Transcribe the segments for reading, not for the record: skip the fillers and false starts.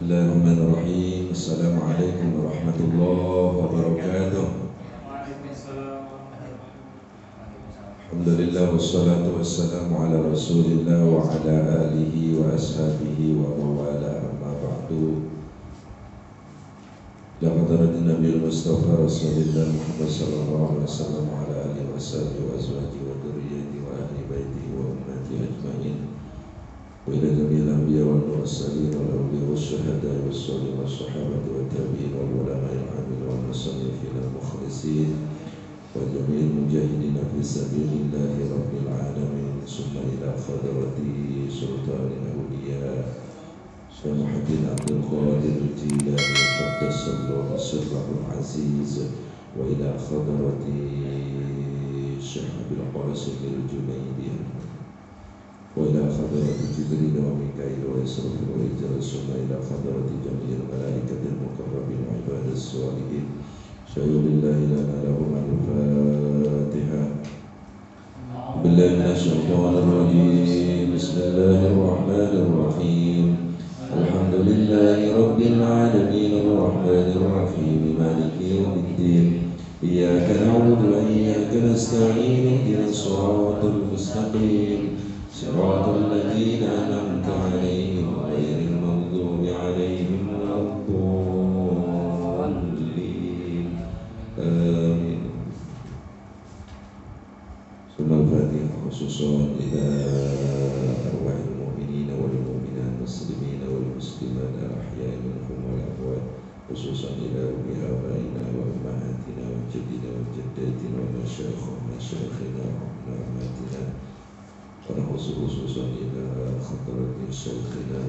Bismillahirrahmanirrahim. Assalamualaikum warahmatullahi wabarakatuh. Alhamdulillah wassalatu wassalamu ala Rasulillah wa ala alihi wa ashabihi wa mawala amma ba'du. Laqad Nabi Mustafa Rasulullah Muhammad sallallahu alaihi wasallam wa ala alihi wa sahbihi wa azwajihi wa dzurriyyatihi wa ahli baitihi wa ummati ajma'in. وإلى جميع الأنبياء والمرسلين والأولياء والشهداء والصالحين والصحابة والتابعين والعلماء العاملين والمصنفين المخلصين وجميع المجاهدين في سبيل الله رب العالمين ثم إلى حضرة سلطان الأولياء شيخ محمد عبد القادر الجيلاني قدس الله سره العزيز وإلى حضرة الشيخ أبي القاسم الجنيدي وإلى حضرة جبريل وميكائيل وإسرافيل وإسرافيل ثم إلى حضرة جميع الملائكة المقربين وعباد الصالحين شهدوا لله لنا لهم الفاتحة. بالله من الشيطان الرجيم. بسم الله الرحمن الرحيم. الحمد لله رب العالمين الرحمن الرحيم مالك يوم الدين إياك نعبد وإياك نستعين اهدنا الصراط المستقيم صراط الذين أنعمت عليهم غير المغضوب عليهم ولا الضالين آمين. ثم الفاتحة خصوصا إلى أرواح المؤمنين والمؤمنات المسلمين والمسلمات الأحياء منهم والأموات خصوصا إلى أولي آبائنا وأمهاتنا وجدنا وجداتنا ومشايخنا وعلمائنا خصوصا إلى خطرة شيخنا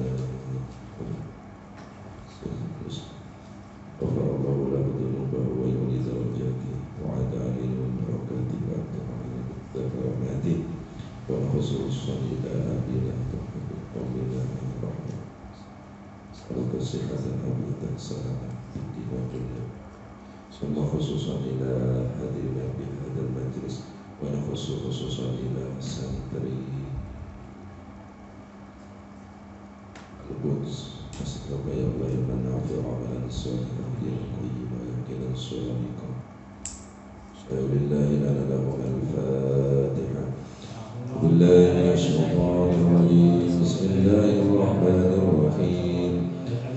غفر الله له ذنوبه ويولي درجاته وعاد عليه من بركاته وكراماته وخصوصا إلى أبينا ومنا رحمة نسألك صحة أبدا سلامة في الدين والدنيا ثم خصوصا إلى حاضرنا بهذا المجلس ونخص خصوصا إلى سنتري القدس أسألك يا الله من نافع عملا صالحا دينا طيبا يقينا صالحا شهد لله لنا لهم الفاتحة. بالله من الشيطان الرجيم. بسم الله الرحمن الرحيم.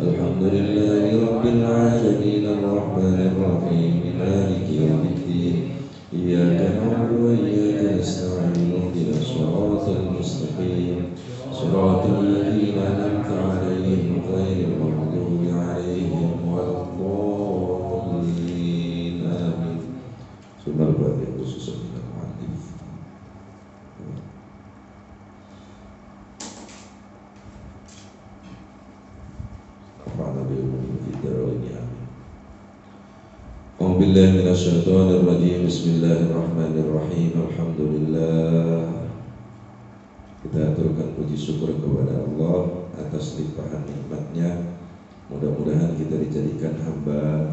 الحمد لله رب العالمين الرحمن الرحيم مالك يوم الدين إياك نعبد وإياك نستعين اهدنا الصراط المستقيم صراط الذين أنعمت عليهم غير المغضوب عليهم ولا الضالين آمين. ثم الفاتحة خصوصا إلى المؤلف. نفعنا بالعلوم في الدارين آمين. أعوذ بالله من الشيطان الرجيم. بسم الله الرحمن الرحيم. Alhamdulillah. Kita aturkan puji syukur kepada Allah atas limpahan nikmatnya. Mudah-mudahan kita dijadikan hamba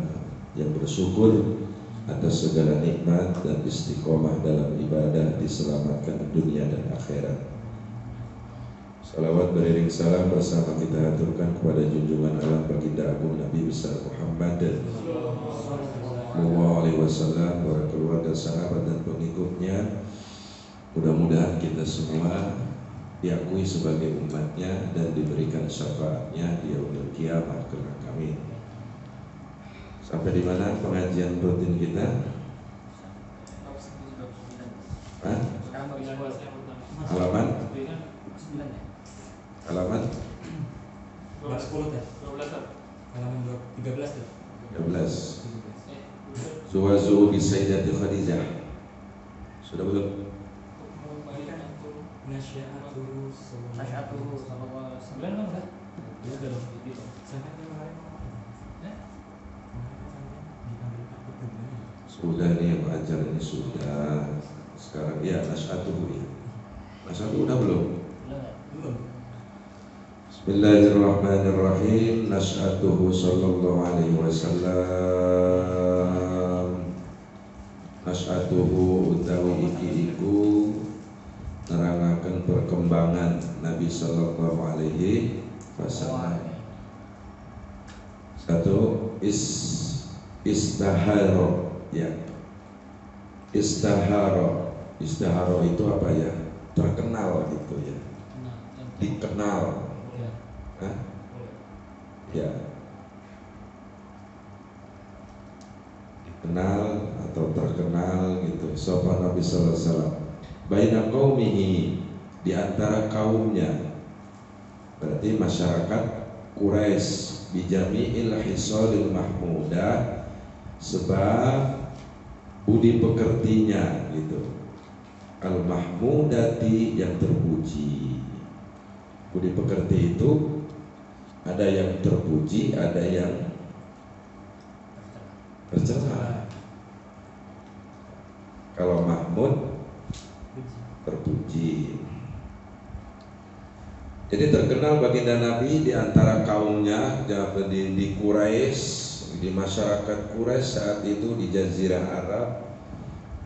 yang bersyukur atas segala nikmat dan istiqomah dalam ibadah, diselamatkan dunia dan akhirat. Salawat beriring salam bersama kita aturkan kepada junjungan alam baginda agung Nabi besar Muhammad sallallahu alaihi wasallam, para keluarga, sahabat dan pengikutnya. Mudah-mudahan kita semua diakui sebagai umatnya dan diberikan syafaatnya di yaumil kiamat kelak. Amin. Sampai di mana pengajian rutin kita? Hah? Halaman? Halaman? 12 ya? 12 halaman 13 ya? 13. Suwazu bi Sayyidati Khadijah. Sudah belum? Nasyatuhu sallallahu 9 kan udah? Udah sampai kemarin. Sudah nih yang ajar ini sudah. Sekarang ya nasyatuhu ya. Nasyatuhu udah belum? Belum. Bismillahirrahmanirrahim. Nasyatuhu sallallahu alaihi wasallam. Nasyatuhu utawi iki iku nerangaken perkembangan Nabi sallallahu alaihi wasallam. Satu istaharo ya. Istaharo itu apa ya? Terkenal gitu ya. Dikenal. Hah? Ya. Dikenal atau terkenal gitu. Sopan Nabi sallallahu alaihi wasallam. Baina qaumihi, di antara kaumnya. Berarti masyarakat Quraisy bijami'il hisalil mahmudah, sebab budi pekertinya gitu. Al mahmudati, yang terpuji. Budi pekerti itu ada yang terpuji, ada yang tercela. Kalau mahmud terpuji. Jadi terkenal baginda Nabi di antara kaumnya di Quraisy, di masyarakat Quraisy saat itu di Jazirah Arab.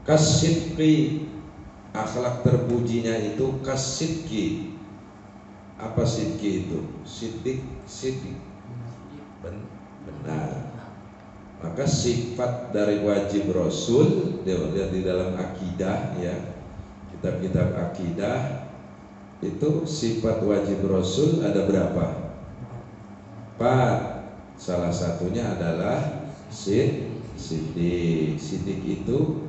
Kasidqi, akhlak terpujinya itu kasidqi. Apa sidqi itu? Sidik benar. Maka sifat dari wajib Rasul di dalam akidah ya, kitab-kitab akidah itu sifat wajib Rasul ada berapa? 4. Salah satunya adalah sidik. Sidik itu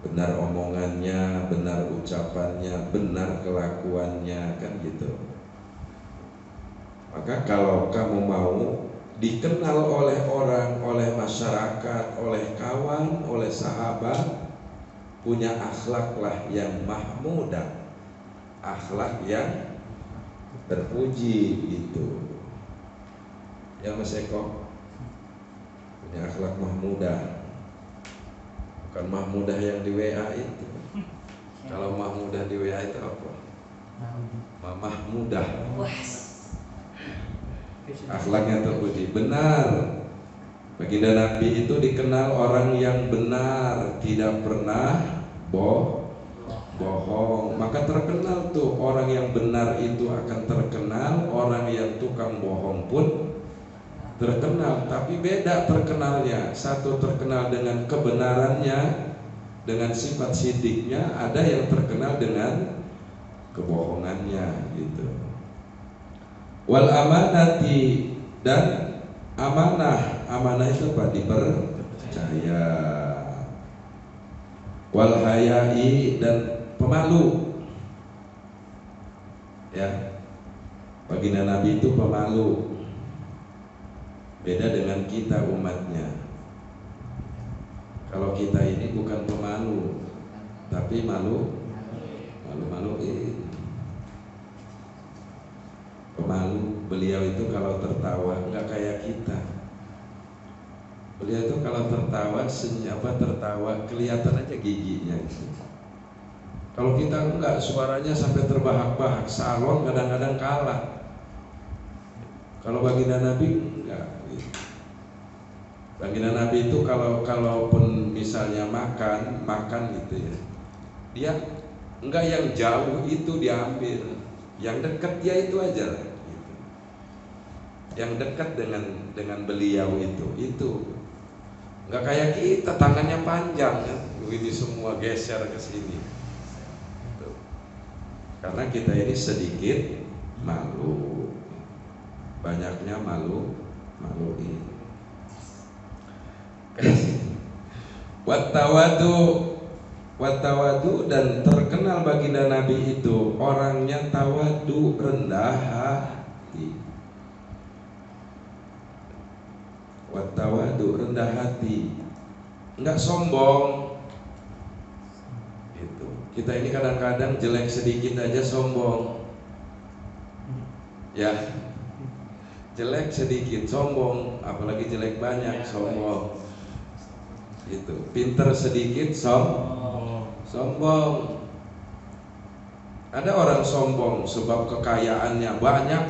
benar omongannya, benar ucapannya, benar kelakuannya, kan gitu. Maka kalau kamu mau dikenal oleh orang, oleh masyarakat, oleh kawan, oleh sahabat, punya akhlaklah yang mahmudah, akhlak yang terpuji itu. Ya Mas Eko, punya akhlak mahmudah. Bukan mahmudah yang di WA itu. Kalau mahmudah di WA itu apa? Mahmudah. Akhlaknya terpuji. Benar. Baginda Nabi itu dikenal orang yang benar, tidak pernah bohong. Maka terkenal tuh, orang yang benar itu akan terkenal, orang yang tukang bohong pun terkenal. Tapi beda terkenalnya. Satu terkenal dengan kebenarannya, dengan sifat sidiknya. Ada yang terkenal dengan kebohongannya gitu. Wal amanati, dan amanah. Amanah itu apa? Dipercaya. Wal hayai, dan pemalu. Ya, baginda Nabi itu pemalu. Beda dengan kita umatnya. Kalau kita ini bukan pemalu, tapi malu-maluin. Pemalu. Beliau itu kalau tertawa nggak kayak kita. Beliau itu kalau tertawa tertawa kelihatan aja giginya gitu. Kalau kita enggak, suaranya sampai terbahak-bahak, salon kadang-kadang kalah. Kalau baginda Nabi enggak. Baginda Nabi itu kalaupun misalnya makan gitu ya, dia enggak yang jauh itu diambil, yang dekat dia itu aja gitu. Yang dekat dengan beliau itu enggak kayak kita, tangannya panjang kan, ini semua geser ke sini. Tuh. Karena kita ini sedikit malu, banyaknya maluin. Watawadu, dan terkenal baginda Nabi itu orangnya tawadu, rendah hati. Watawadu, rendah hati, enggak sombong. Gitu. Kita ini kadang-kadang jelek sedikit aja sombong. Ya. Jelek sedikit sombong, apalagi jelek banyak sombong. Gitu. Pinter sedikit sombong. Ada orang sombong sebab kekayaannya banyak,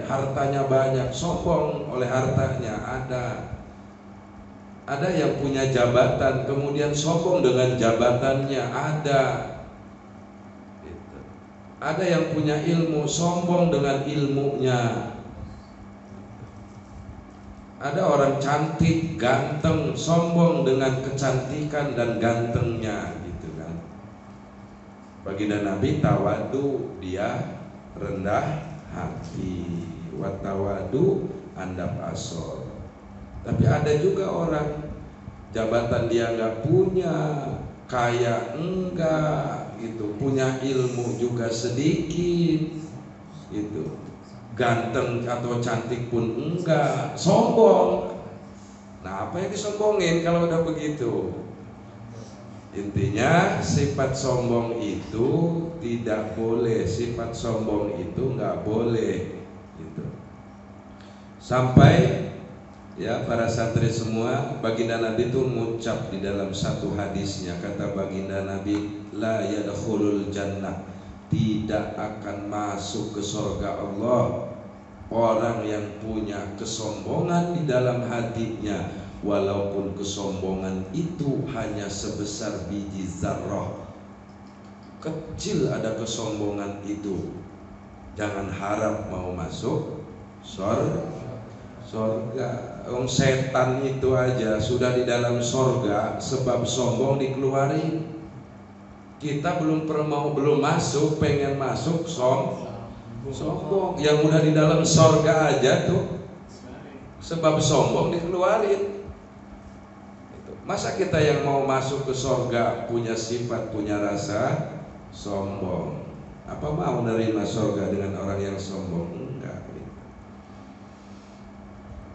hartanya banyak, sombong oleh hartanya. Ada yang punya jabatan kemudian sombong dengan jabatannya. Gitu. Ada yang punya ilmu, sombong dengan ilmunya. Ada orang cantik, ganteng, sombong dengan kecantikan dan gantengnya, gitu kan. Baginda Nabi tawadu, dia rendah hati. Watawadu andap asor. Tapi ada juga orang jabatan dia nggak punya, kaya enggak, gitu, punya ilmu juga sedikit, gitu, ganteng atau cantik pun enggak, sombong. Nah, apa yang disombongin kalau udah begitu? Intinya sifat sombong itu tidak boleh, sifat sombong itu nggak boleh, gitu. Sampai ya para santri semua, baginda Nabi itu mengucap di dalam satu hadisnya, kata baginda Nabi, la yadkhulul jannah, tidak akan masuk ke surga Allah orang yang punya kesombongan di dalam hatinya, walaupun kesombongan itu hanya sebesar biji zarrah. Kecil ada kesombongan itu, jangan harap mau masuk surga. Setan itu aja sudah di dalam surga sebab sombong dikeluarin. Kita belum masuk, pengen masuk sombong. Yang udah di dalam surga aja tuh sebab sombong dikeluarin. Masa kita yang mau masuk ke surga punya sifat, punya rasa sombong? Apa mau menerima surga dengan orang yang sombong? Enggak.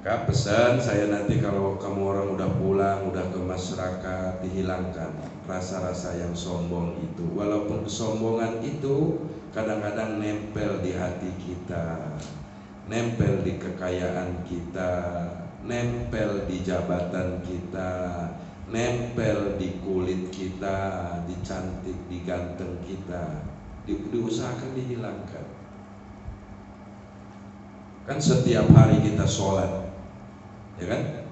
Kak, pesan saya nanti kalau kamu orang udah pulang, udah ke masyarakat, dihilangkan rasa-rasa yang sombong itu. Walaupun kesombongan itu kadang-kadang nempel di hati kita, nempel di kekayaan kita, nempel di jabatan kita, nempel di kulit kita, di cantik, di ganteng kita, diusahakan dihilangkan. Kan setiap hari kita sholat, ya kan?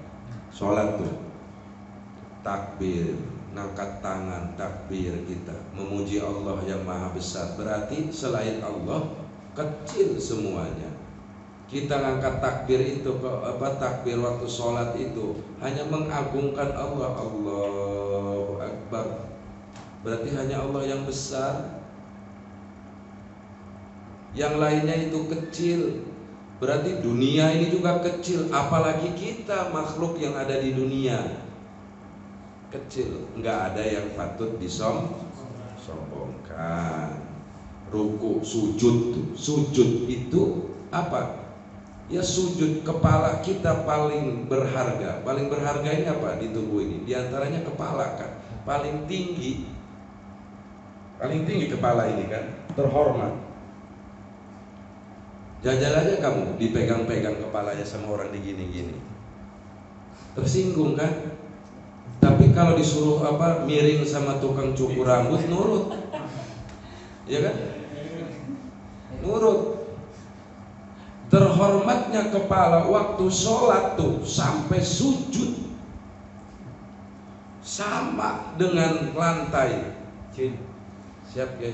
Sholat tuh takbir, ngangkat tangan, takbir kita memuji Allah yang maha besar. Berarti selain Allah kecil semuanya. Kita ngangkat takbir itu, takbir waktu sholat itu hanya mengagungkan Allah. Allahu Akbar. Berarti hanya Allah yang besar, yang lainnya itu kecil. Berarti dunia ini juga kecil, apalagi kita makhluk yang ada di dunia kecil. Nggak ada yang patut disombongkan. Ruku, sujud itu apa? Ya sujud, kepala kita paling berharga. Paling berharga ini apa di tubuh ini? Di antaranya kepala kan, paling tinggi kepala ini kan, terhormat. Jajal aja kamu dipegang-pegang kepalanya sama orang digini-gini, tersinggung kan? Tapi kalau disuruh miring sama tukang cukur rambut, nurut, ya kan? Nurut. Terhormatnya kepala waktu sholat tuh sampai sujud sama dengan lantai. Siap ya?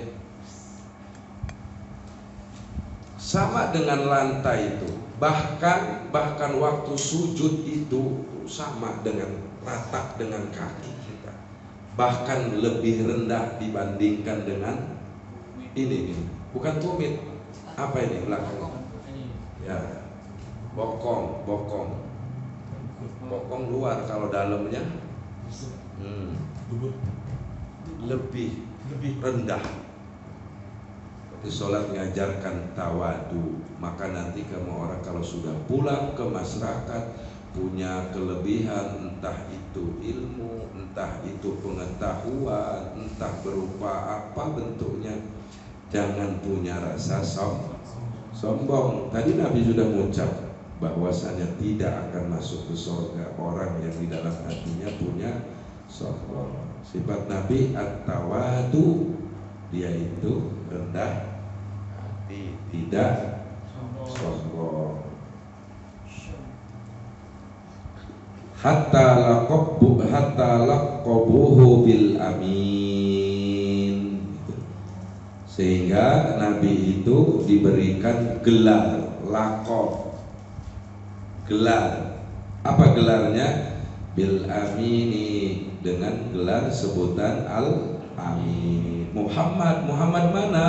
Sama dengan lantai itu. Bahkan waktu sujud itu sama dengan rata dengan kaki kita. Bahkan lebih rendah dibandingkan dengan ini. Bukan tumit. Apa ini belakang? Ya, bokong luar, kalau dalamnya lebih rendah. Di sholat mengajarkan tawadu. Maka nanti kamu orang kalau sudah pulang ke masyarakat punya kelebihan, entah itu ilmu, entah itu pengetahuan, entah berupa apa bentuknya, jangan punya rasa sombong. Tadi Nabi sudah mengucap bahwasanya tidak akan masuk ke surga orang yang di dalam hatinya punya sombong. Sifat Nabi at-tawadu, dia itu rendah hati, tidak sombong. Hatta laqabuhu bil amin. Sehingga Nabi itu diberikan gelar laqab, gelar Apa gelarnya? Bil amini, dengan gelar sebutan al amin. Muhammad mana?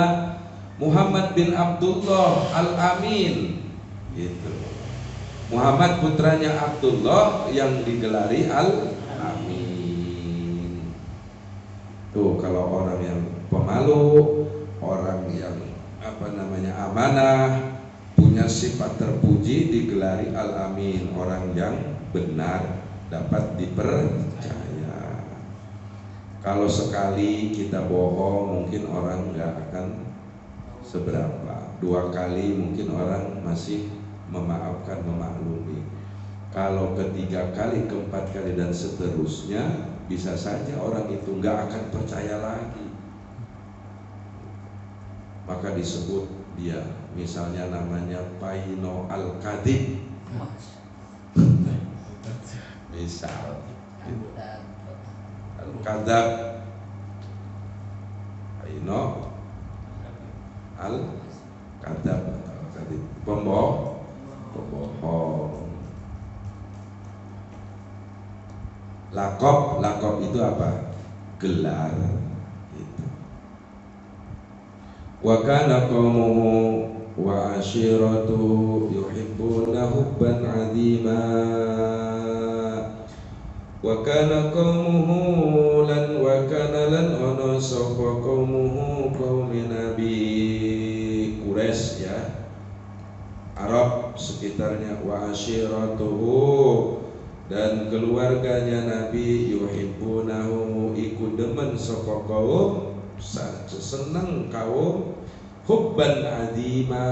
Muhammad bin Abdullah al amin. Gitu. Muhammad putranya Abdullah yang digelari al amin. Tuh, kalau orang yang pemalu, orang yang amanah, punya sifat terpuji, digelari al-amin, orang yang benar, dapat dipercaya. Kalau sekali kita bohong, mungkin orang nggak akan seberapa. 2 kali mungkin orang masih memaafkan, memaklumi. Kalau ketiga kali, keempat kali dan seterusnya, bisa saja orang itu nggak akan percaya lagi. Maka disebut dia, misalnya namanya Paino Al-Kadib, misal Al-Kadab, Paino Al-Kadab, pembohong. Lakob itu apa? Gelar. Wa kana qaumuhu wa ashiratuhu yuhibbuna hubban 'azima. Wa kana qaumuhu lan ana sapa qaumuhu qaumi Nabi Quraisy, ya, Arab sekitarnya. Wa ashiratuhu, dan keluarganya Nabi, yuhibbunahu, iku demen sapa kaum, seneng kaum, hubban adima,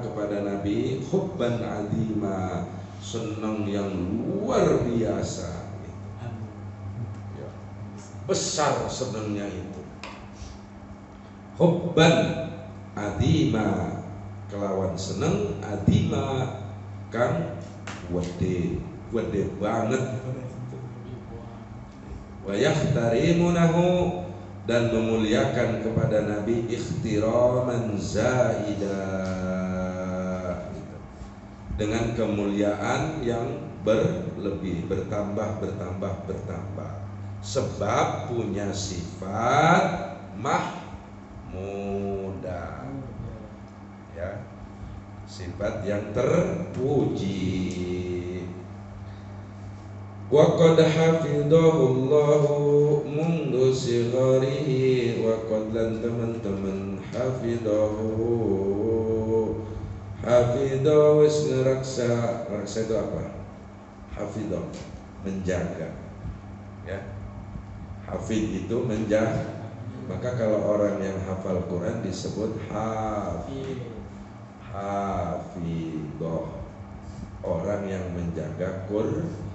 kepada Nabi, hubban adima, seneng yang luar biasa, ya, besar senengnya itu. Hubban adima, kelawan seneng, adima kang wede banget. Wa yahtarimunahu, dan memuliakan kepada Nabi ikhtiraman zaida, dengan kemuliaan yang berlebih, bertambah, sebab punya sifat mahmudah, ya, sifat yang terpuji. Wa qad hafidhahullahu mundu sigharihi, wa qad, lan teman-teman, hafidhahu wis ngeraksa. Raksa itu apa? Hafidhah, menjaga, ya. Hafid itu menjaga. Maka kalau orang yang hafal Quran disebut hafidhah, orang yang menjaga Quran.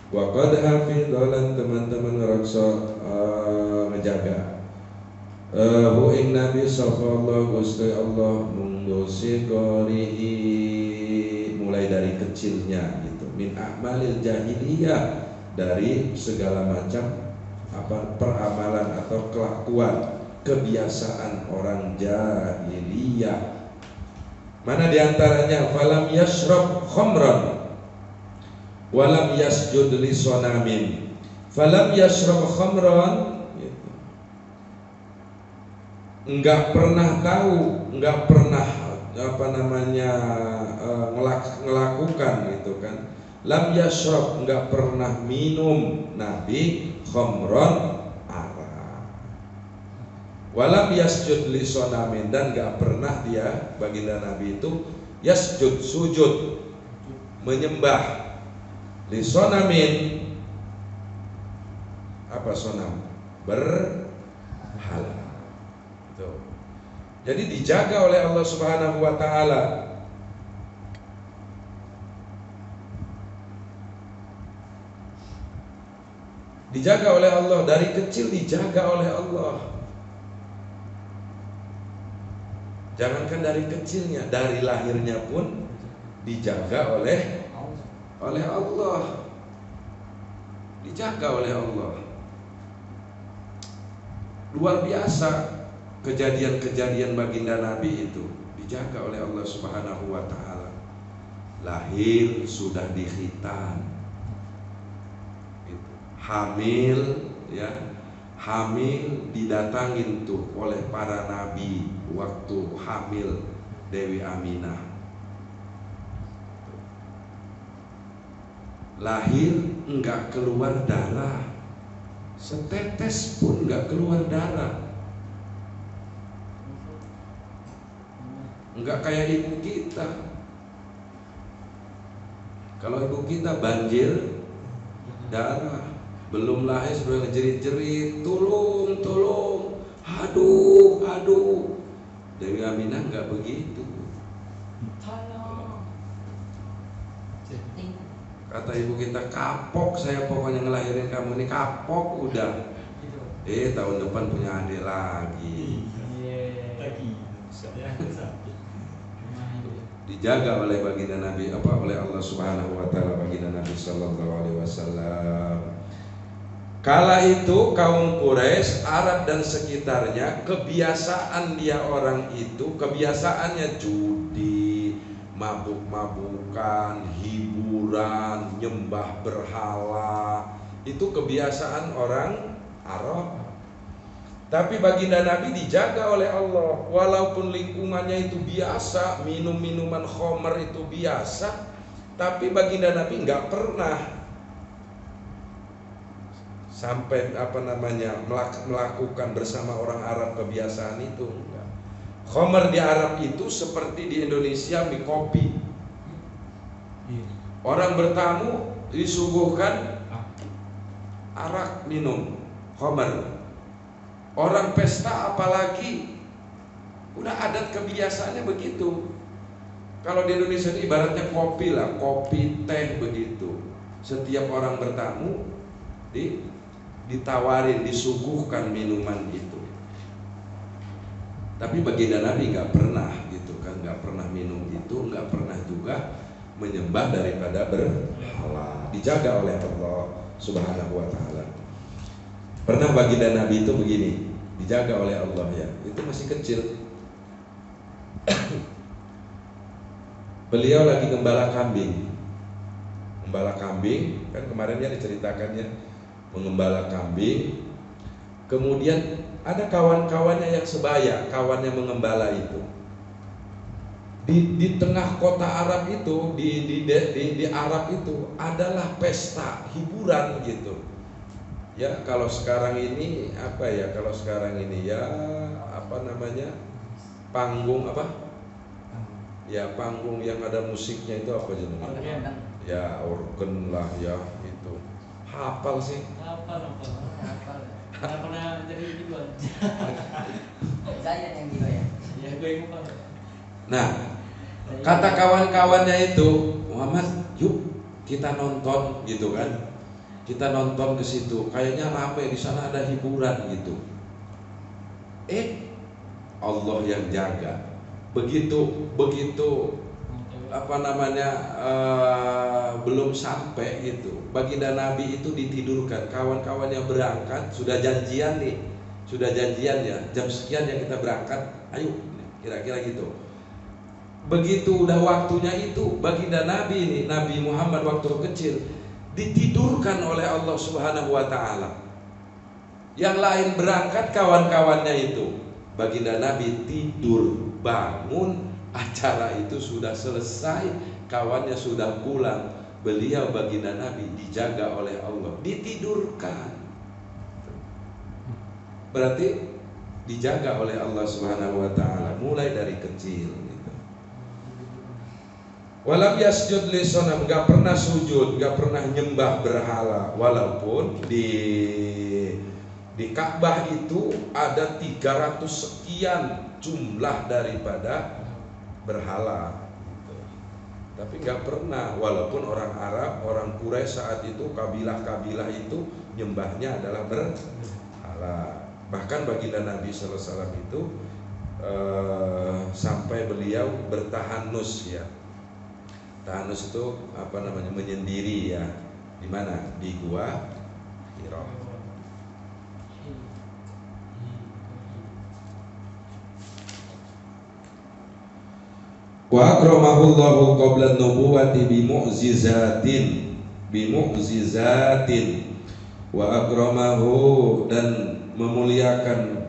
Wa qad hafidhalan, teman-teman ngeraksa, menjaga hu ing Nabi sallallahu Gusti Allah mundu sigorihi, mulai dari kecilnya gitu, min a'malil jahiliyah, dari segala macam peramalan atau kelakuan kebiasaan orang jahiliyah. Mana diantaranya? Falam yashrab khamran walam yasjud li sonamin. Falam yashrab khamran, gitu. Enggak pernah tahu, enggak pernah ngelakukan gitu kan. Lam yashrab, enggak pernah minum Nabi khamran, arak. Walam yasjud li sonamin, dan enggak pernah dia, baginda Nabi itu, yasjud, sujud, menyembah li sonamin. Apa sonam? Berhala. Tuh. Jadi dijaga oleh Allah Subhanahu wa taala. Dijaga oleh Allah, dari kecil dijaga oleh Allah. Jangankan dari kecilnya, dari lahirnya pun dijaga oleh Allah, dijaga oleh Allah. Luar biasa kejadian-kejadian baginda Nabi itu dijaga oleh Allah Subhanahu wa taala. Lahir sudah dikhitan. Hamil ya, hamil didatangin tuh oleh para nabi waktu hamil Dewi Aminah. Lahir enggak keluar darah, setetes pun enggak keluar darah. Enggak kayak ibu kita. Kalau ibu kita banjir darah, belum lahir sudah ngejerit-jerit, tolong, tolong, aduh, aduh. Dewi Aminah enggak begitu. Kata ibu kita, kapok saya pokoknya ngelahirin kamu ini, kapok udah. Tahun depan punya adik lagi. Dijaga oleh baginda Nabi, oleh Allah Subhanahu wa taala, baginda Nabi sallallahu alaihi wasallam. Kala itu kaum Quraisy, Arab dan sekitarnya, kebiasaan dia orang itu, kebiasaannya judi, mabuk-mabukan, hiburan, nyembah berhala. Itu kebiasaan orang Arab. Tapi baginda Nabi dijaga oleh Allah. Walaupun lingkungannya itu biasa, minum-minuman khamr itu biasa, tapi baginda Nabi nggak pernah sampai melakukan bersama orang Arab kebiasaan itu. Khamr di Arab itu seperti di Indonesia mie kopi. Orang bertamu disuguhkan arak minum, khamr. Orang pesta apalagi, udah adat kebiasaannya begitu. Kalau di Indonesia ini ibaratnya kopi lah, kopi teh begitu. Setiap orang bertamu ditawarin, disuguhkan minuman itu. Tapi baginda Nabi nggak pernah gitu kan, nggak pernah minum itu, nggak pernah juga menyembah daripada berhala. Dijaga oleh Allah Subhanahu wa taala. Pernah baginda Nabi itu begini, dijaga oleh Allah ya. Itu masih kecil. Beliau lagi gembala kambing. Gembala kambing, kan kemarin ya diceritakannya, mengembala kambing. Kemudian ada kawan-kawannya yang sebaya, kawannya mengembala itu. Di tengah kota Arab itu, di Arab itu adalah pesta hiburan gitu. Ya kalau sekarang ini apa ya? Kalau sekarang ini ya apa namanya? Panggung apa? Ya panggung yang ada musiknya itu apa jadinya? Ya organ lah ya itu. Hafal sih? Hafal. Nggak pernah jadi gitu aja. Saya yang gitu ya. Ya gue yang lupa. Nah, kata kawan-kawannya itu, Muhammad, yuk kita nonton gitu kan? Kita nonton ke situ, kayaknya ramai di sana, ada hiburan gitu. Allah yang jaga. Begitu apa namanya belum sampai gitu, baginda Nabi itu ditidurkan. Kawan-kawannya berangkat, sudah janjian ya, jam sekian ya kita berangkat, ayo, kira-kira gitu. Begitu udah waktunya itu, baginda Nabi ini, Nabi Muhammad waktu kecil ditidurkan oleh Allah Subhanahu wa taala. Yang lain berangkat, kawan-kawannya itu, baginda Nabi tidur, bangun, acara itu sudah selesai, kawannya sudah pulang. Beliau baginda Nabi dijaga oleh Allah, ditidurkan. Berarti dijaga oleh Allah Subhanahu wa taala mulai dari kecil gitu. Walam yasjud li sonam, gak pernah sujud, gak pernah nyembah berhala. Walaupun di Ka'bah itu ada 300 sekian jumlah daripada berhala gitu. Tapi gak pernah, walaupun orang Arab, orang Quraisy saat itu, kabilah-kabilah itu nyembahnya adalah berhala. Bahkan baginda Nabi SAW itu sampai beliau bertahanus ya. Tahanus itu apa namanya, menyendiri ya. Di mana? Di Gua Hira. Wa akramahullahu qabla nubuwati bimu'zizatin wa akramahu, dan memuliakan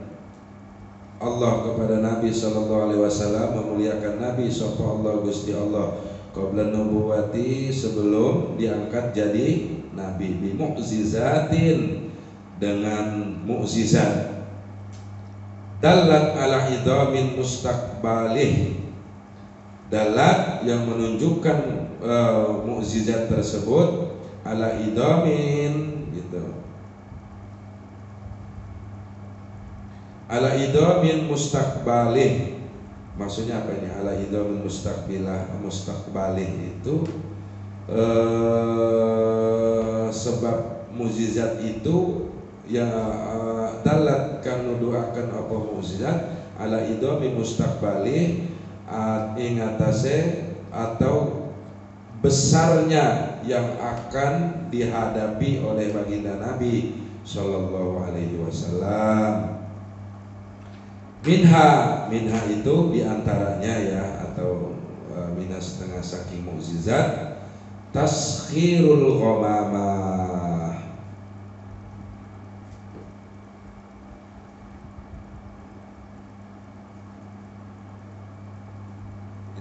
Allah kepada Nabi sallallahu alaihi wasallam, memuliakan Nabi sapa Allah Gusti Allah qabla nubuwati, sebelum diangkat jadi nabi, bimu'zizatin, dengan mukjizat, dalat ala idhamin mustaqbalih, dalat yang menunjukkan mukjizat tersebut ala idhamin gitu, ala idhamin mustaqbalih. Maksudnya apa ini? Ala idhamin mustaqbalih itu sebab mukjizat itu ya dalat kan nuduhaken apa mukjizat ala idhamin mustaqbalih, ingatase atau besarnya yang akan dihadapi oleh baginda Nabi sallallahu alaihi wasallam. Minha itu diantaranya ya, atau minus setengah saking mukjizat, taskhirul ghamamah,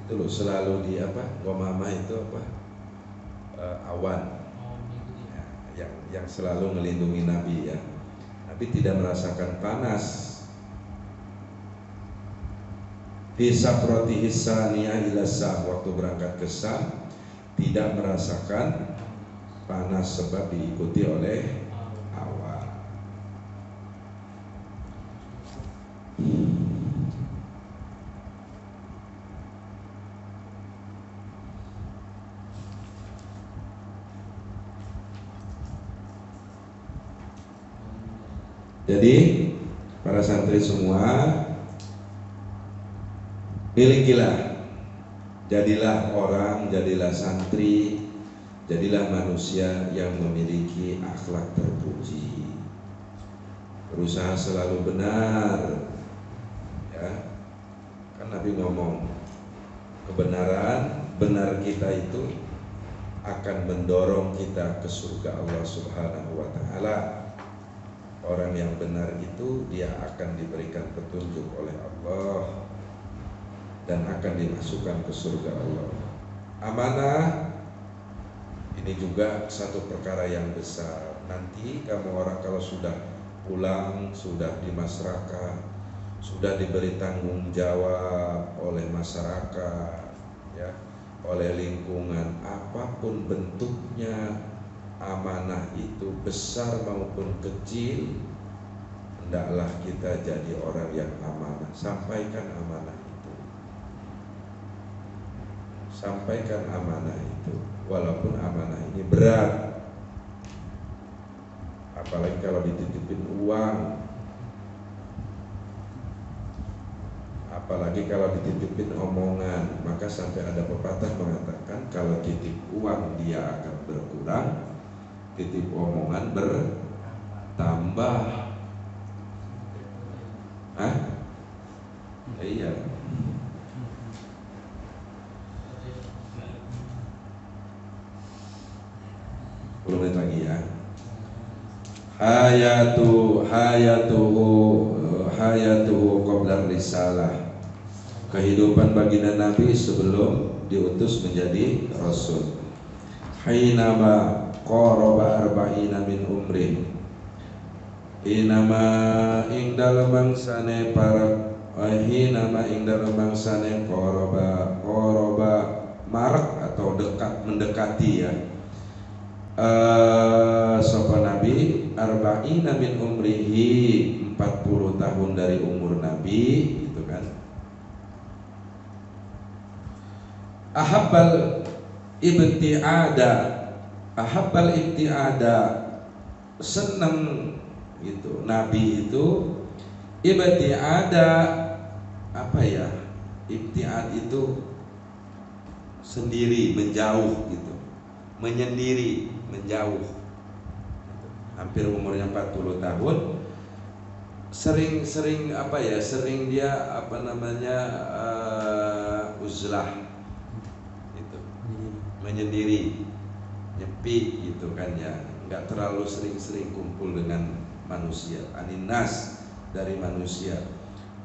itu loh selalu di apa, ghamamah itu apa, awan ya, yang selalu melindungi Nabi ya. Nabi tidak merasakan panas. Fi safratihi saniyah ila Syam, waktu berangkat ke Syam tidak merasakan panas sebab diikuti oleh awan. Jadi para santri semua, milikilah, jadilah orang, jadilah santri, jadilah manusia yang memiliki akhlak terpuji. Berusaha selalu benar, ya. Kan Nabi ngomong, kebenaran, benar kita itu akan mendorong kita ke surga Allah Subhanahu wa Ta'ala. Orang yang benar itu dia akan diberikan petunjuk oleh Allah dan akan dimasukkan ke surga Allah. Amanah ini juga satu perkara yang besar. Nanti kamu orang kalau sudah pulang, sudah di masyarakat, sudah diberi tanggung jawab oleh masyarakat, ya, oleh lingkungan, apapun bentuknya, amanah itu besar maupun kecil, hendaklah kita jadi orang yang amanah. Sampaikan amanah itu, sampaikan amanah itu, walaupun amanah ini berat. Apalagi kalau dititipin uang, apalagi kalau dititipin omongan. Maka sampai ada pepatah mengatakan, kalau titip uang dia akan berkurang, titip omongan bertambah. Iya. Menit lagi ya. Hayatuhu qabla risalah, kehidupan baginda Nabi sebelum diutus menjadi rasul. Hainama qaraba arba'ina min umri, inama ing dalem mangsane para hinama ing dalem mangsane qaraba marak atau dekat, mendekati ya, sapa Nabi arba'ina min umrihi, 40 tahun dari umur Nabi gitu kan. Ahabbal ibtiada, senang gitu Nabi itu. Ibtiada apa ya, ibtiad itu sendiri, menjauh gitu, menyendiri, menjauh. Hampir umurnya 40 tahun, sering apa ya, sering dia apa namanya uzlah, menyendiri, nyepi gitu kan ya, nggak terlalu sering-sering kumpul dengan manusia. Aninas, dari manusia,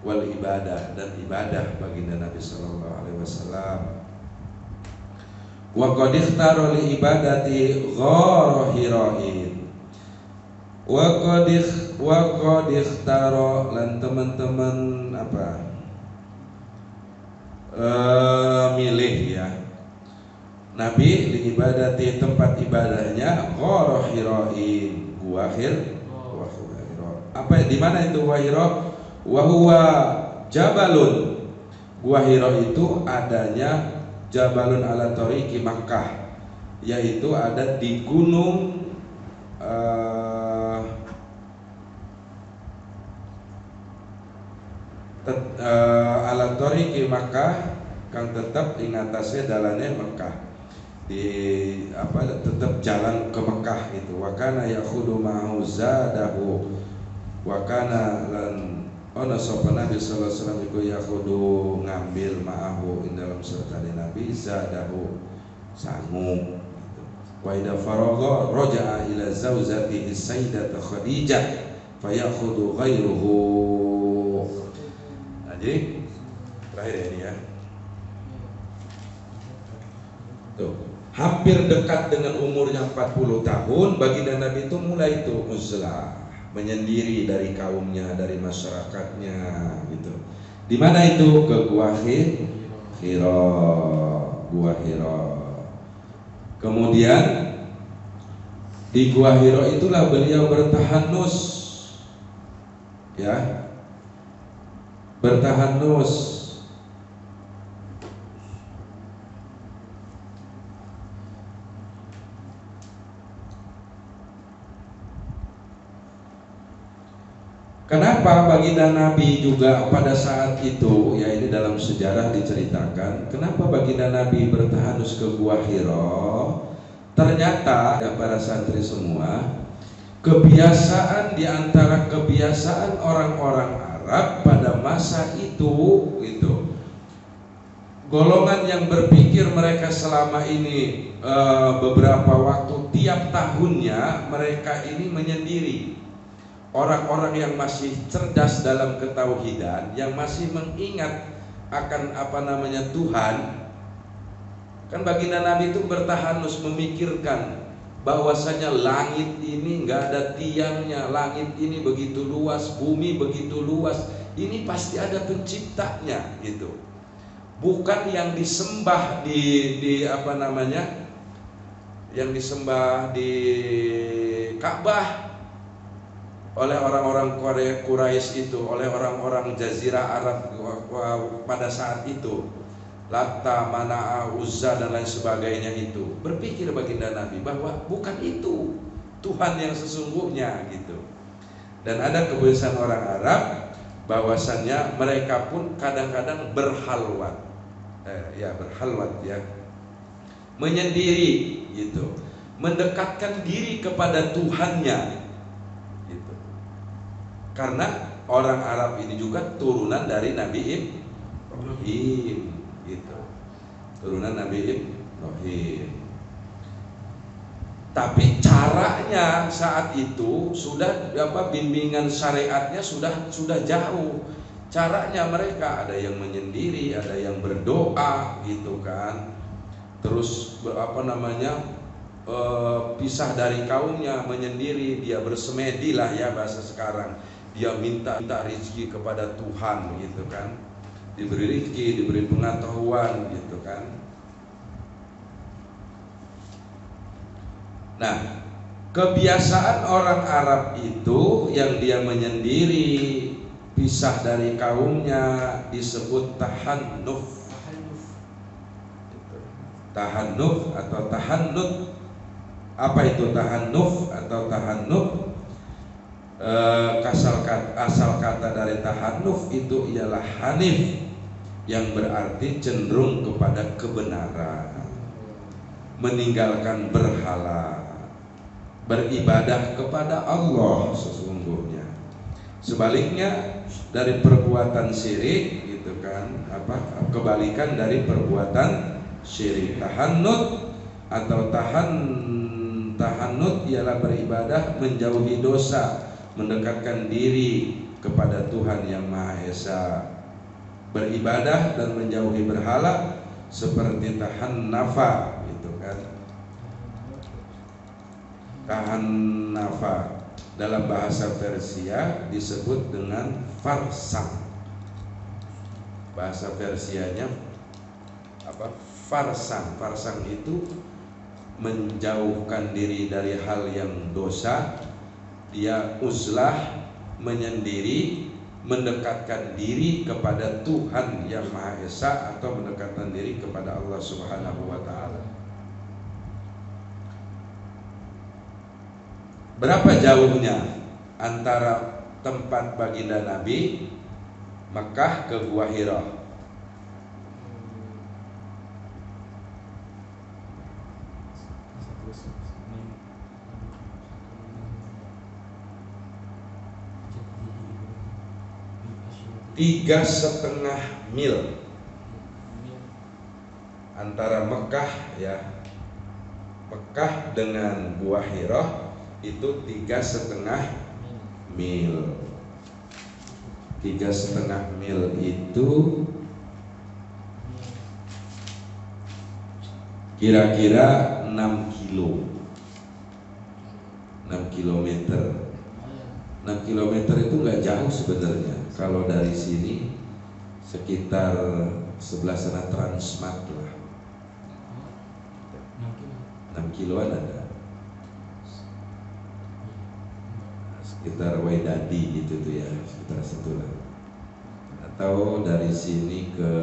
wal ibadah, dan ibadah baginda Nabi Sallallahu Alaihi Wasallam. Wa qad ikhtara li ibadati ghara hirain. Wa qad ikhtara, lan teman-teman milih ya Nabi li ibadati, tempat ibadahnya ghara hirain, gua Hira. Apa di mana itu gua Hira? Wa huwa jabalun. Gua Hira itu adanya Jabalun ala tariqi Makkah, yaitu ada di gunung ala tariqi Makkah, kang tetap ingatase dalane Makkah, di tetap jalan ke Makkah itu. Wa kana yakhudu ma'hu zadahu, wa kana lan ana sapa Nabi sallallahu alaihi wasallam iku yakhudu ngambil ma'ahu ing dalam sertane Nabi zadahu sangu. Wa idza faragha raja'a ila zaujatihi sayyidat Khadijah fayakhudhu ghairuhu. Nah, jadi terakhir ini ya. Tuh, hampir dekat dengan umurnya 40 tahun, baginda Nabi itu mulai itu uzlah, menyendiri dari kaumnya, dari masyarakatnya gitu. Di mana itu? Ke Gua Hira, Gua Hira. Kemudian di Gua Hira itulah beliau bertahanus, ya, bertahanus. Kenapa baginda Nabi juga pada saat itu, ya ini dalam sejarah diceritakan, kenapa baginda Nabi bertahanus ke Gua Hira? Ternyata ya para santri semua, kebiasaan di antara kebiasaan orang-orang Arab pada masa itu, golongan yang berpikir mereka selama ini beberapa waktu tiap tahunnya mereka ini menyendiri. Orang-orang yang masih cerdas dalam ketauhidan, yang masih mengingat akan Tuhan, kan baginda Nabi itu bertahanus memikirkan bahwasanya langit ini nggak ada tiangnya, langit ini begitu luas, bumi begitu luas, ini pasti ada penciptanya gitu. Bukan yang disembah yang disembah di Ka'bah oleh orang-orang Quraisy itu, oleh orang-orang Jazirah Arab pada saat itu, Lata, Mana'a, Uzza dan lain sebagainya itu. Berpikir baginda Nabi bahwa bukan itu Tuhan yang sesungguhnya gitu. Dan ada kebiasaan orang Arab bahwasannya mereka pun kadang-kadang berhalwat, menyendiri gitu, mendekatkan diri kepada Tuhannya. Karena orang Arab ini juga turunan dari Nabi Ibrahim gitu. Turunan Nabi Ibrahim. Tapi caranya saat itu sudah bimbingan syariatnya sudah jauh. Caranya mereka ada yang menyendiri, ada yang berdoa gitu kan. Terus pisah dari kaumnya, menyendiri, dia bersemedi lah ya bahasa sekarang. Dia minta rezeki kepada Tuhan gitu kan, diberi rezeki, diberi pengetahuan gitu kan. Nah, kebiasaan orang Arab itu yang dia menyendiri, pisah dari kaumnya, disebut tahannuf. Tahannuf atau tahannut. Apa itu tahannuf atau tahannuf? Asal kata dari tahannuf itu ialah hanif, yang berarti cenderung kepada kebenaran, meninggalkan berhala, beribadah kepada Allah sesungguhnya. Sebaliknya dari perbuatan syirik gitu kan, kebalikan dari perbuatan syirik. Tahannut atau tahanut ialah beribadah menjauhi dosa, mendekatkan diri kepada Tuhan yang Maha Esa. Beribadah dan menjauhi berhala seperti tahannafa, gitu kan. Tahannafa dalam bahasa Persia disebut dengan farsang. Bahasa Persianya apa? Farsang. Farsang itu menjauhkan diri dari hal yang dosa. Dia uzlah, menyendiri, mendekatkan diri kepada Tuhan yang Maha Esa atau mendekatkan diri kepada Allah Subhanahu wa taala. Berapa jauhnya antara tempat baginda Nabi Makkah ke Gua Hira? Tiga setengah mil antara Mekah, ya, Mekah dengan Gua Hira itu 3,5 mil. 3,5 mil itu kira-kira 6 kilo, 6 kilometer. 6 kilometer itu nggak jauh sebenarnya. Kalau dari sini sekitar sebelah sana Transmart lah, 6 kiloan ada, sekitar Waidadi gitu tuh ya, sekitar situ lah. Atau dari sini ke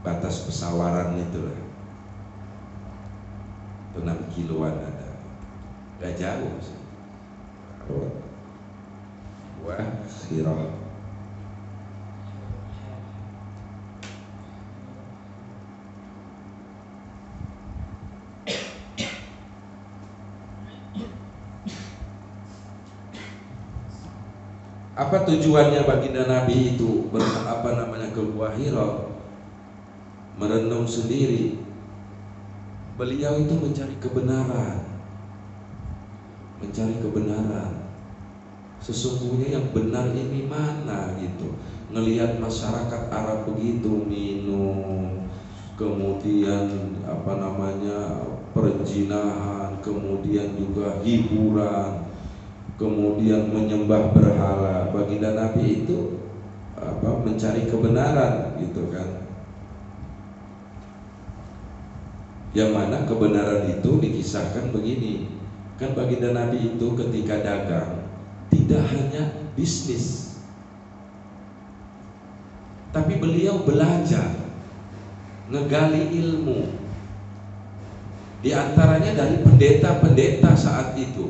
batas Pesawaran itu lah, itu 6 kiloan ada, gak jauh sih. Gua Hira. Apa tujuannya baginda Nabi itu ke Gua Hira? Merenung sendiri. Beliau itu mencari kebenaran. Mencari kebenaran. Sesungguhnya yang benar ini mana gitu. Ngelihat masyarakat Arab begitu, minum, kemudian perzinahan, kemudian juga hiburan, kemudian menyembah berhala. Baginda Nabi itu mencari kebenaran gitu kan. Yang mana kebenaran itu dikisahkan begini. Kan baginda Nabi itu ketika dagang tidak hanya bisnis, tapi beliau belajar, ngegali ilmu. Di antaranya dari pendeta-pendeta saat itu.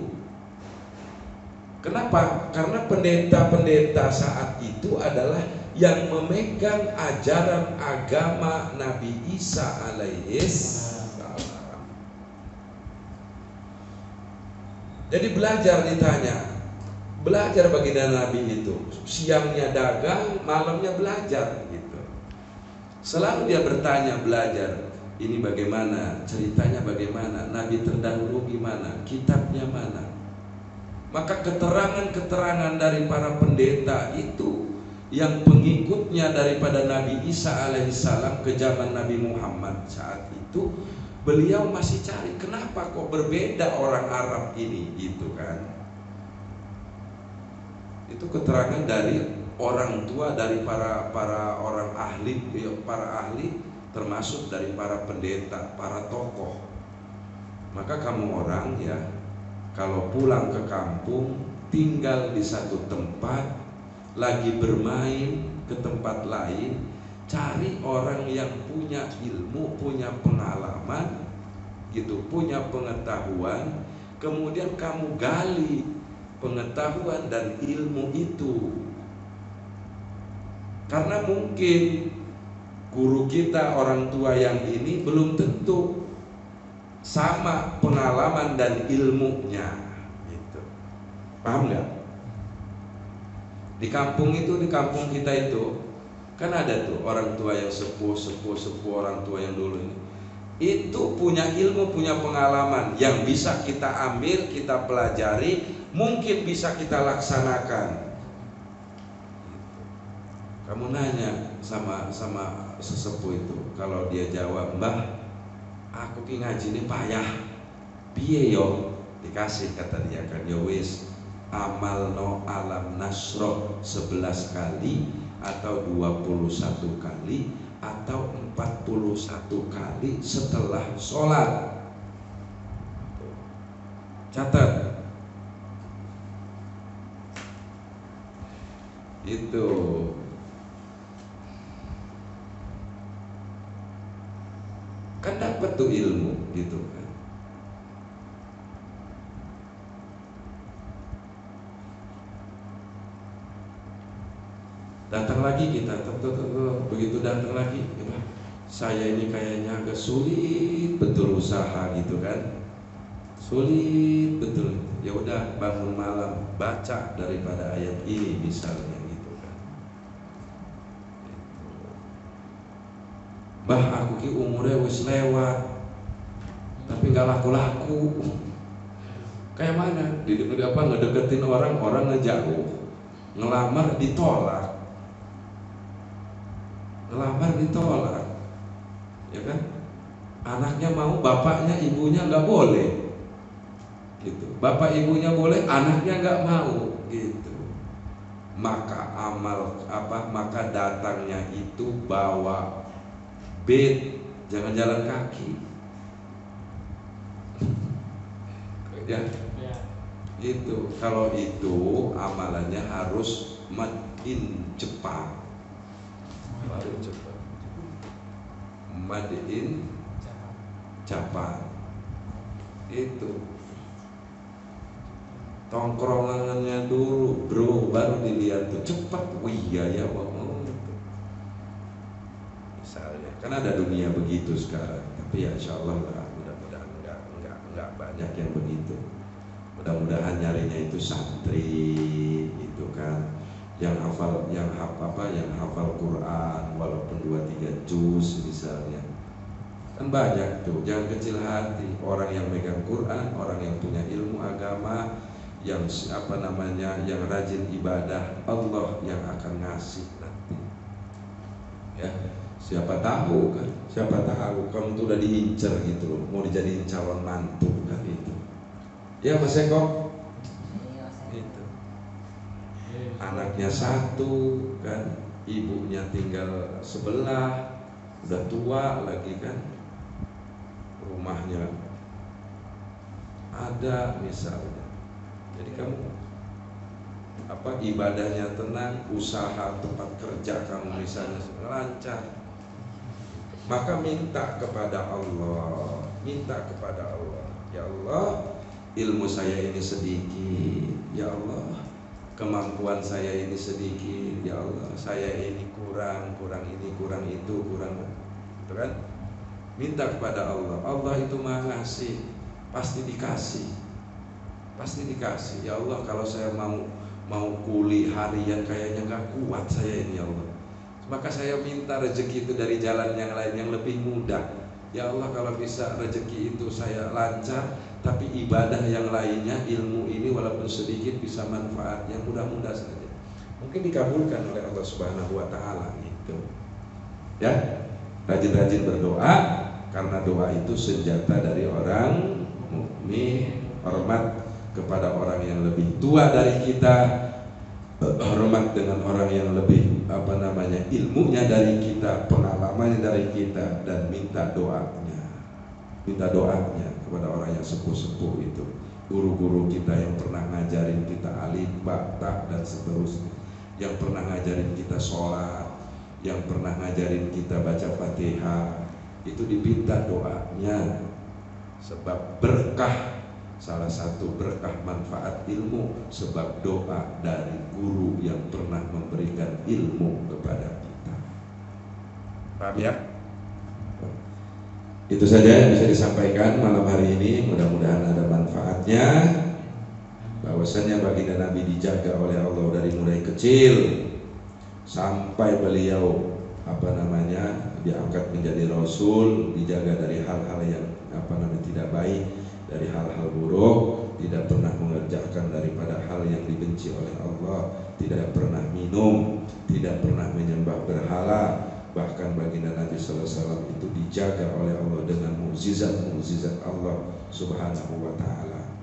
Kenapa? Karena pendeta-pendeta saat itu adalah yang memegang ajaran agama Nabi Isa alaihissalam. Jadi belajar, ditanya, belajar baginda Nabi itu, siangnya dagang, malamnya belajar gitu. Selalu dia bertanya, belajar, ini bagaimana, ceritanya bagaimana, Nabi terdahulu gimana, kitabnya mana. Maka keterangan-keterangan dari para pendeta itu yang pengikutnya daripada Nabi Isa alaihissalam ke zaman Nabi Muhammad saat itu, beliau masih cari kenapa kok berbeda orang Arab ini, gitu kan. Itu keterangan dari orang tua, dari para orang ahli, para ahli, termasuk dari para pendeta, para tokoh. Maka kamu orang ya, kalau pulang ke kampung, tinggal di satu tempat, lagi bermain ke tempat lain, cari orang yang punya ilmu, punya pengalaman, gitu, punya pengetahuan, kemudian kamu gali pengetahuan dan ilmu itu. Karena mungkin guru kita, orang tua yang ini belum tentu sama pengalaman dan ilmunya, gitu. Paham nggak? Di kampung itu, di kampung kita itu, Kan ada tuh orang tua yang sepuh orang tua yang dulu ini. Itu punya ilmu, punya pengalaman yang bisa kita ambil, kita pelajari, mungkin bisa kita laksanakan. Kamu nanya sama sesepuh itu, kalau dia jawab, "Mbah, aku ki ngaji ini payah." "Piye yo?" Dikasih kata dia kan, "Ya wis, amalno alam nasroh 11 kali atau 21 kali atau 41 kali setelah sholat." Catat itu. Kan dapat tuh ilmu gitu kan. Datang lagi kita, begitu datang lagi, saya ini kayaknya agak sulit betul usaha gitu kan, sulit betul. Ya udah, bangun malam baca daripada ayat ini misalnya gitu kan. Bah, aku ki umurnya wis lewat, tapi nggak laku-laku. Kayak mana? Ngedeketin orang ngejauh, ngelamar ditolak. Ya kan? Anaknya mau, bapaknya ibunya nggak boleh, gitu. Bapak ibunya boleh, anaknya nggak mau, gitu. Maka maka datangnya itu bawa bed, jangan jalan kaki. Ya, itu. Kalau itu amalannya harus made-in Jepang. Made-in Jepang. Itu tongkrongannya dulu, bro, baru dilihat tuh cepat. Iya ya, misalnya kan ada dunia begitu sekarang. Tapi ya insya Allah lah, mudah-mudahan enggak banyak yang begitu. Mudah-mudahan nyarinya itu santri itu kan, yang hafal Quran walaupun 2-3 juz misalnya. Kan banyak tuh, jangan kecil hati. Orang yang megang Quran, orang yang punya ilmu agama, yang yang rajin ibadah, Allah yang akan ngasih nanti. Ya, siapa tahu kamu tuh udah diincar gitu loh, mau dijadiin calon mantu kan itu. Ya Mas Eko, itu anaknya 1 kan, ibunya tinggal sebelah, udah tua lagi kan, rumahnya ada misalnya. Jadi kamu ibadahnya tenang, usaha tempat kerja kamu misalnya lancar, maka minta kepada Allah, ya Allah, ilmu saya ini sedikit, ya Allah, kemampuan saya ini sedikit, ya Allah, saya ini kurang ini, kurang itu, gitu kan? Minta kepada Allah. Allah itu Maha ngasih, pasti dikasih. Ya Allah, kalau saya mau kuli harian kayaknya nggak kuat saya ini, ya Allah, maka saya minta rezeki itu dari jalan yang lain yang lebih mudah. Ya Allah, kalau bisa rezeki itu saya lancar, tapi ibadah yang lainnya, ilmu ini walaupun sedikit bisa manfaat yang mudah-mudah saja, mungkin dikabulkan oleh Allah Subhanahu wa Ta'ala gitu. Ya, rajin-rajin berdoa, karena doa itu senjata dari orang mukmin. Hormat kepada orang yang lebih tua dari kita, hormat dengan orang yang lebih ilmunya dari kita, pengalamannya dari kita, dan minta doanya kepada orang yang sepuh-sepuh itu, guru-guru kita yang pernah ngajarin kita alif, ba, ta, dan seterusnya, yang pernah ngajarin kita sholat, yang pernah ngajarin kita baca Fatihah, itu diminta doanya, sebab berkah. Salah satu berkah manfaat ilmu sebab doa dari guru yang pernah memberikan ilmu kepada kita. Paham ya? Itu saja yang bisa disampaikan malam hari ini. Mudah-mudahan ada manfaatnya. Bahwasannya baginda Nabi dijaga oleh Allah dari mulai kecil sampai beliau diangkat menjadi rasul, dijaga dari hal-hal yang tidak baik, dari hal-hal buruk, tidak pernah mengerjakan daripada hal yang dibenci oleh Allah, tidak pernah minum, tidak pernah menyembah berhala. Bahkan baginda Nabi sallallahu alaihi wasallam itu dijaga oleh Allah dengan mukjizat Allah Subhanahu wa taala.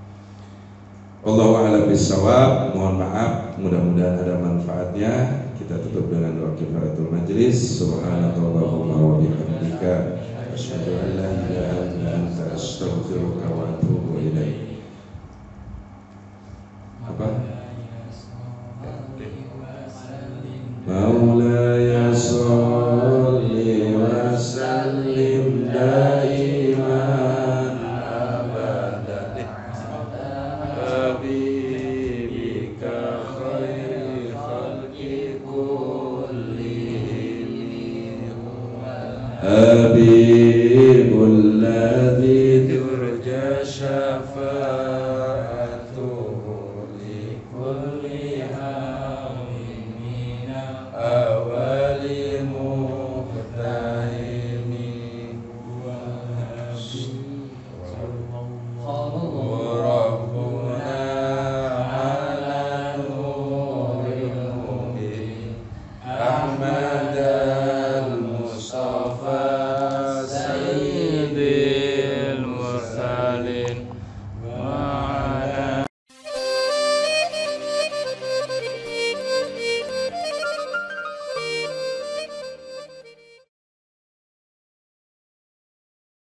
Allahu a'lam bishawab. Mohon maaf, mudah-mudahan ada manfaatnya. Kita tutup dengan doa kifaratul majlis. Subhanakallahumma wa bihamdika asyhadu an la ilaha illa anta astaghfiruka wa atubu ilaik. Apa? Maulaya sholli wa sallim daiman abadan habibika khairi khalqi kullihim habibullah